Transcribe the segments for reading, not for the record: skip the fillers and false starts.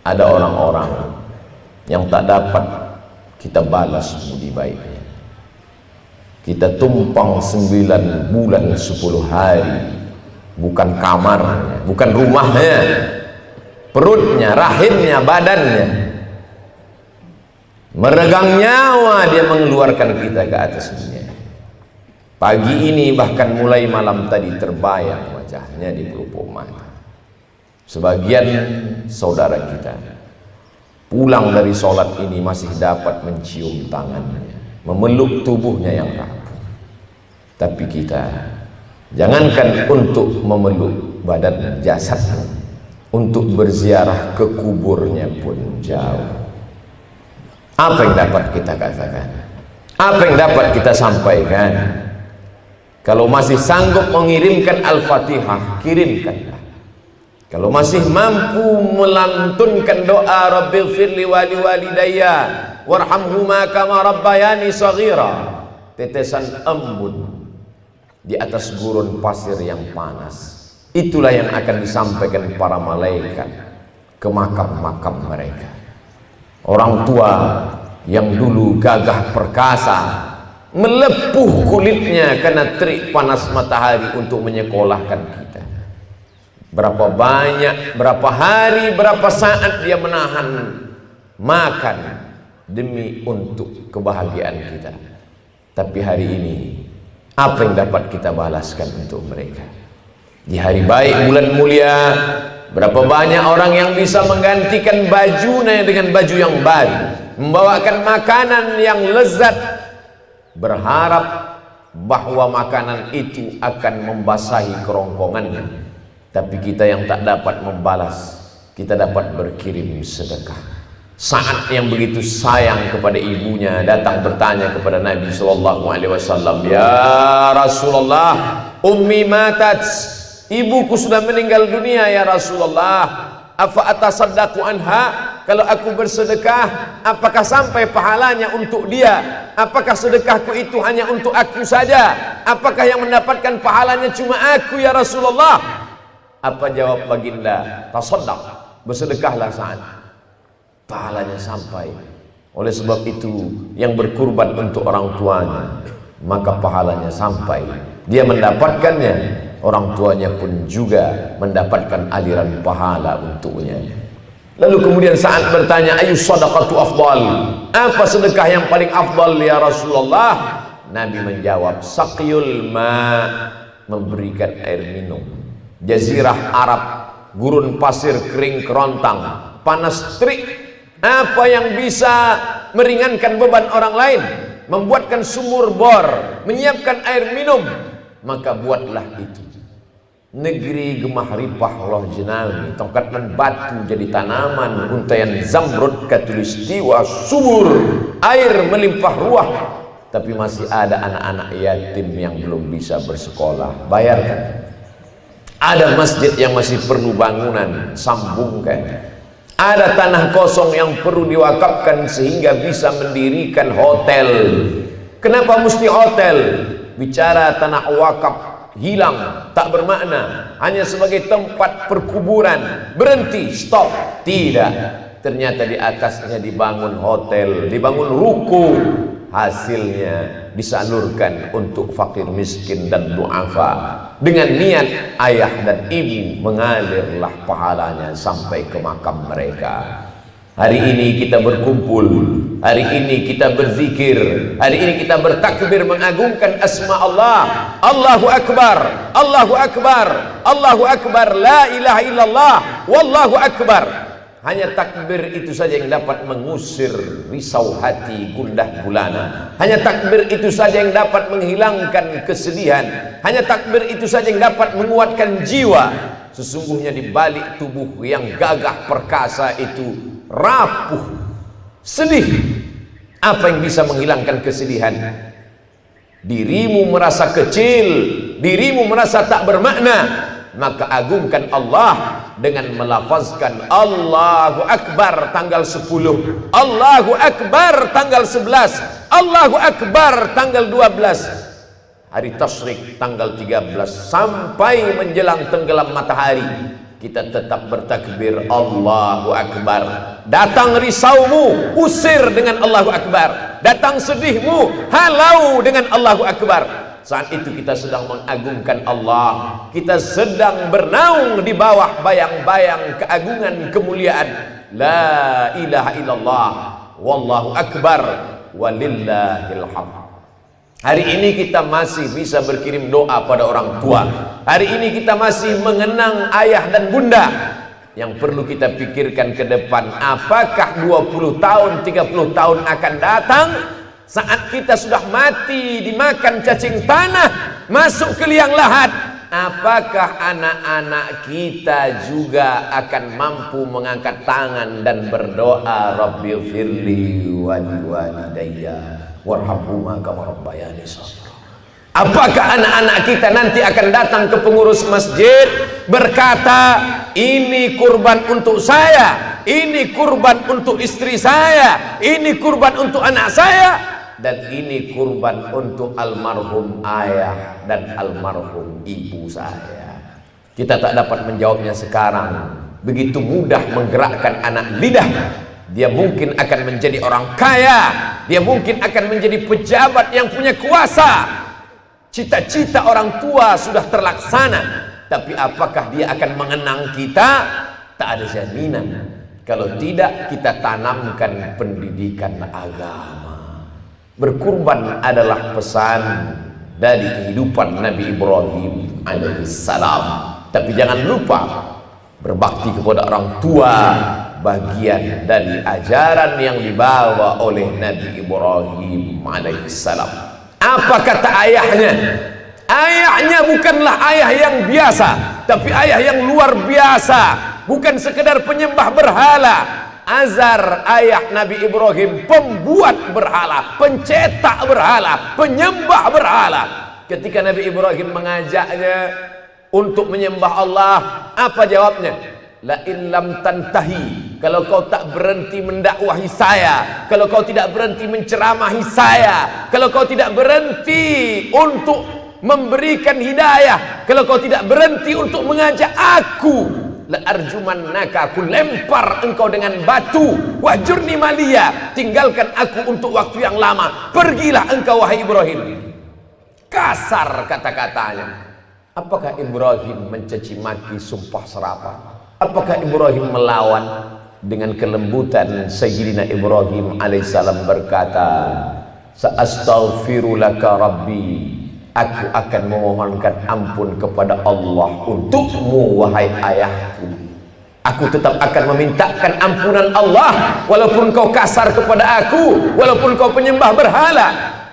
Ada orang-orang yang tak dapat kita balas budi baiknya. Kita tumpang 9 bulan 10 hari, bukan kamarnya, bukan rumahnya, perutnya, rahimnya, badannya, meregang nyawa dia mengeluarkan kita ke atas dunia. Pagi ini bahkan mulai malam tadi terbayang wajahnya di pelupuk mata. Sebagian saudara kita pulang dari sholat ini masih dapat mencium tangannya, memeluk tubuhnya yang rapuh. Tapi kita, jangankan untuk memeluk badan jasadnya, untuk berziarah ke kuburnya pun jauh. Apa yang dapat kita katakan? Apa yang dapat kita sampaikan? Kalau masih sanggup mengirimkan Al-Fatihah, kirimkanlah. Kalau masih mampu melantunkan doa Rabbighfirli wali walidayya warhamhuma kama rabbayani shaghira, tetesan embun di atas gurun pasir yang panas, itulah yang akan disampaikan para malaikat ke makam-makam mereka. Orang tua yang dulu gagah perkasa, melepuh kulitnya karena terik panas matahari untuk menyekolahkan kita. Berapa banyak, berapa hari, berapa saat dia menahan makan demi untuk kebahagiaan kita. Tapi hari ini, apa yang dapat kita balaskan untuk mereka? Di hari baik bulan mulia, berapa banyak orang yang bisa menggantikan bajunya dengan baju yang baru, membawakan makanan yang lezat, berharap bahwa makanan itu akan membasahi kerongkongannya. Tapi kita yang tak dapat membalas, kita dapat berkirim sedekah. Saat yang begitu sayang kepada ibunya datang bertanya kepada Nabi SAW, "Ya Rasulullah, ummi matat, ibuku sudah meninggal dunia ya Rasulullah. Afa atasaddaqu anha? Kalau aku bersedekah, apakah sampai pahalanya untuk dia? Apakah sedekahku itu hanya untuk aku saja? Apakah yang mendapatkan pahalanya cuma aku ya Rasulullah?" Apa jawab baginda? Tasaddaq, bersedekahlah saat pahalanya sampai. Oleh sebab itu, yang berkurban untuk orang tuanya, maka pahalanya sampai. Dia mendapatkannya, orang tuanya pun juga mendapatkan aliran pahala untuknya. Lalu kemudian saat bertanya, ayu sadaqatu afdal, apa sedekah yang paling afdal ya Rasulullah? Nabi menjawab, saqyul ma, memberikan air minum. Jazirah Arab, gurun pasir kering kerontang, panas terik. Apa yang bisa meringankan beban orang lain? Membuatkan sumur bor, menyiapkan air minum, maka buatlah itu. Negeri gemah ripah Allah jenami, tongkat dan batu jadi tanaman, untaian zamrud katulistiwa subur, air melimpah ruah. Tapi masih ada anak-anak yatim yang belum bisa bersekolah, bayarkan. Ada masjid yang masih perlu bangunan, sambungkan. Ada tanah kosong yang perlu diwakafkan sehingga bisa mendirikan hotel. Kenapa mesti hotel? Bicara tanah wakaf hilang, tak bermakna, hanya sebagai tempat perkuburan. Berhenti, stop. Tidak, ternyata di atasnya dibangun hotel, dibangun ruko. Hasilnya disalurkan untuk fakir miskin dan duafa. Dengan niat ayah dan ibu, mengalirlah pahalanya sampai ke makam mereka. Hari ini kita berkumpul, hari ini kita berzikir, hari ini kita bertakbir mengagungkan asma Allah. Allahu Akbar, Allahu Akbar, Allahu Akbar, la ilaha illallah, wallahu Akbar. Hanya takbir itu saja yang dapat mengusir risau hati gundah gulana. Hanya takbir itu saja yang dapat menghilangkan kesedihan. Hanya takbir itu saja yang dapat menguatkan jiwa. Sesungguhnya di balik tubuh yang gagah perkasa itu rapuh, sedih. Apa yang bisa menghilangkan kesedihan? Dirimu merasa kecil, dirimu merasa tak bermakna, maka agungkan Allah dengan melafazkan Allahu Akbar tanggal 10, Allahu Akbar tanggal 11, Allahu Akbar tanggal 12, hari tasyrik tanggal 13, sampai menjelang tenggelam matahari. kita tetap bertakbir Allahu Akbar. Datang risaumu, usir dengan Allahu Akbar. Datang sedihmu, halau dengan Allahu Akbar. Saat itu kita sedang mengagungkan Allah, kita sedang bernaung di bawah bayang-bayang keagungan kemuliaan la ilaha illallah wallahu akbar walillahil hamd. Hari ini kita masih bisa berkirim doa pada orang tua. Hari ini kita masih mengenang ayah dan bunda. Yang perlu kita pikirkan ke depan, apakah 20 tahun, 30 tahun akan datang saat kita sudah mati dimakan cacing tanah, masuk ke liang lahat, apakah anak-anak kita juga akan mampu mengangkat tangan dan berdoa Rabbighfirli wa liwalidayya warhamhuma kama rabbayani shaghira? Apakah anak-anak kita nanti akan datang ke pengurus masjid berkata, ini kurban untuk saya, ini kurban untuk istri saya, ini kurban untuk anak saya, dan ini kurban untuk almarhum ayah dan almarhum ibu saya? Kita tak dapat menjawabnya sekarang. Begitu mudah menggerakkan anak lidah. Dia mungkin akan menjadi orang kaya, dia mungkin akan menjadi pejabat yang punya kuasa. Cita-cita orang tua sudah terlaksana, tapi apakah dia akan mengenang kita? Tak ada jaminan. Kalau tidak, kita tanamkan pendidikan agama. Berkurban adalah pesan dari kehidupan Nabi Ibrahim alaihissalam. Tapi jangan lupa, berbakti kepada orang tua bagian dari ajaran yang dibawa oleh Nabi Ibrahim alaihissalam. Apa kata ayahnya? Ayahnya bukanlah ayah yang biasa, tapi ayah yang luar biasa. Bukan sekedar penyembah berhala. Azar ayah Nabi Ibrahim pembuat berhala, pencetak berhala, penyembah berhala. Ketika Nabi Ibrahim mengajaknya untuk menyembah Allah, apa jawabnya? La in lam tantahi, kalau kau tak berhenti mendakwahi saya, kalau kau tidak berhenti menceramahi saya, kalau kau tidak berhenti untuk memberikan hidayah, kalau kau tidak berhenti untuk mengajak aku, la arjumannaka, aku lempar engkau dengan batu, wahjurni maliya, tinggalkan aku untuk waktu yang lama, pergilah engkau wahai Ibrahim. Kasar kata-katanya. Apakah Ibrahim mencaci maki, sumpah serapah? Apakah Ibrahim melawan? Dengan kelembutan Sayyidina Ibrahim alaihissalam berkata, Sa'astaghfiru laka Rabbi, aku akan memohonkan ampun kepada Allah untukmu wahai ayahku. Aku tetap akan memintakan ampunan Allah walaupun kau kasar kepada aku, walaupun kau penyembah berhala.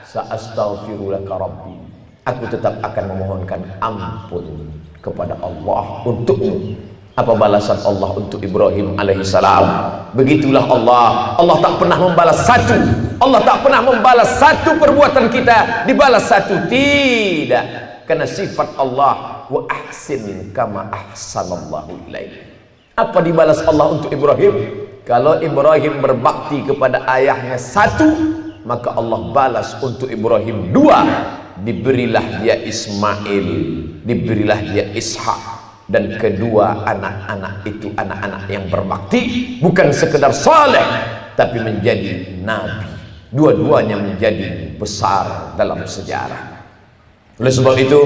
Sa'astaghfiru laka Rabbi, aku tetap akan memohonkan ampun kepada Allah untukmu. Apa balasan Allah untuk Ibrahim alaihissalam? Begitulah Allah. Allah tak pernah membalas satu. Allah tak pernah membalas satu perbuatan kita dibalas satu. Tidak. Karena sifat Allah, wa ahsin kama ahsanallahu ilaik. Apa dibalas Allah untuk Ibrahim? Kalau Ibrahim berbakti kepada ayahnya satu, maka Allah balas untuk Ibrahim dua. Diberilah dia Ismail, diberilah dia Ishak. Dan kedua anak-anak itu anak-anak yang berbakti, bukan sekedar saleh, tapi menjadi nabi. Dua-duanya menjadi besar dalam sejarah. Oleh sebab itu,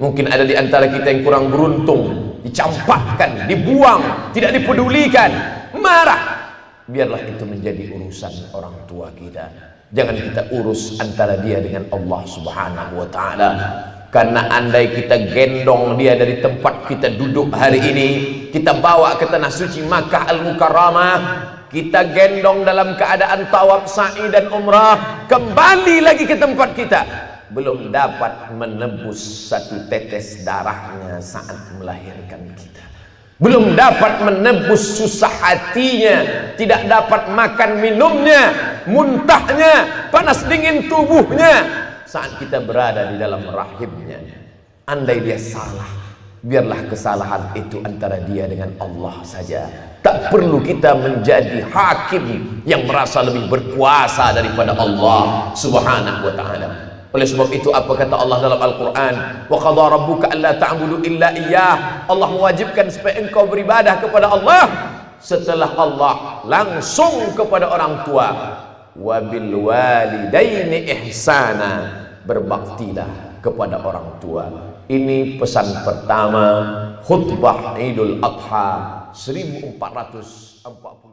mungkin ada di antara kita yang kurang beruntung, dicampakkan, dibuang, tidak dipedulikan, marah. Biarlah itu menjadi urusan orang tua kita. Jangan kita urus antara dia dengan Allah Subhanahu wa ta'ala. Karena andai kita gendong dia dari tempat kita duduk hari ini, kita bawa ke tanah suci Makkah Al-Mukarramah, kita gendong dalam keadaan tawaf, sa'i dan umrah, kembali lagi ke tempat kita, belum dapat menebus satu tetes darahnya saat melahirkan kita, belum dapat menebus susah hatinya, tidak dapat makan minumnya, muntahnya, panas dingin tubuhnya saat kita berada di dalam rahimnya. Andai dia salah, biarlah kesalahan itu antara dia dengan Allah saja. Tak perlu kita menjadi hakim yang merasa lebih berkuasa daripada Allah Subhanahu wa ta'ala. Oleh sebab itu apa kata Allah dalam Al-Quran? Wa qadha rabbuka alla ta'budu illa iyyah. Allah mewajibkan supaya engkau beribadah kepada Allah. Setelah Allah langsung kepada orang tua. Wa bil walidaini ihsana, berbaktilah kepada orang tua. Ini pesan pertama khutbah Idul Adha 1440.